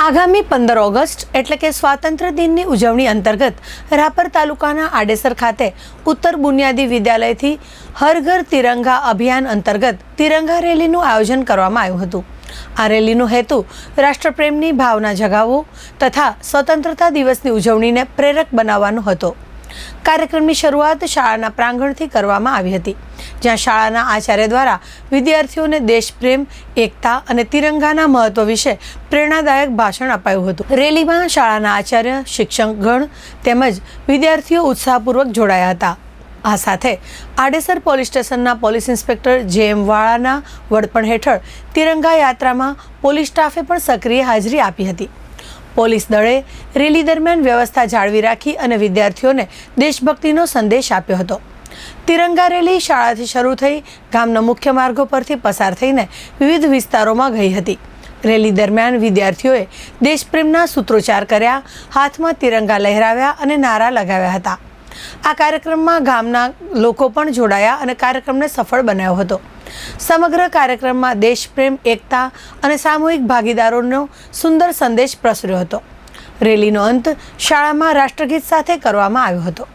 આગામી 15 ઓગસ્ટ એટલે કે સ્વાતંત્ર્ય દિનની ઉજવણી અંતર્ગત રાપર તાલુકાના આડેસર ખાતે ઉત્તર બુનિયાદી વિદ્યાલયથી હર ઘર તિરંગા અભિયાન અંતર્ગત તિરંગા રેલીનું આયોજન કરવામાં આવ્યું હતું। આ રેલીનો હેતુ રાષ્ટ્રપ્રેમની ભાવના જગાવવો તથા સ્વતંત્રતા દિવસની ઉજવણીને પ્રેરક બનાવવાનો હતો। કાર્યક્રમની શરૂઆત શાળાના પ્રાંગણથી કરવામાં આવી હતી, જ્યાં શાળાના આચાર્ય દ્વારા વિદ્યાર્થીઓને દેશપ્રેમ, એકતા અને તિરંગાના મહત્વ વિશે પ્રેરણાદાયક ભાષણ અપાયું હતું। રેલીમાં શાળાના આચાર્ય, શિક્ષકગણ તેમજ વિદ્યાર્થીઓ ઉત્સાહપૂર્વક જોડાયા હતા। આ સાથે આડેસર પોલીસ સ્ટેશનના પોલીસ ઇન્સ્પેક્ટર જે.એમ. વાળાના વડપણ હેઠળ તિરંગા યાત્રામાં પોલીસ સ્ટાફે પણ સક્રિય હાજરી આપી હતી। પોલીસ દળે રેલી દરમિયાન વ્યવસ્થા જાળવી રાખી અને વિદ્યાર્થીઓને દેશભક્તિનો સંદેશ આપ્યો હતો। તિરંગા રેલી શાળાથી શરૂ થઈ ગામના મુખ્ય માર્ગો પરથી પસાર થઈને વિવિધ વિસ્તારોમાં ગઈ હતી। રેલી દરમિયાન વિદ્યાર્થીઓએ દેશપ્રેમના સૂત્રોચ્ચાર કર્યા, હાથમાં તિરંગા લહેરાવ્યા અને નારા લગાવ્યા હતા। આ કાર્યક્રમમાં ગામના લોકો પણ જોડાયા અને કાર્યક્રમને સફળ બનાવ્યો હતો। સમગ્ર કાર્યક્રમમાં દેશપ્રેમ, એકતા અને સામૂહિક ભાગીદારીનો સુંદર સંદેશ પ્રસર્યો હતો। રેલીનો અંત શાળામાં રાષ્ટ્રગીત સાથે કરવામાં આવ્યો હતો।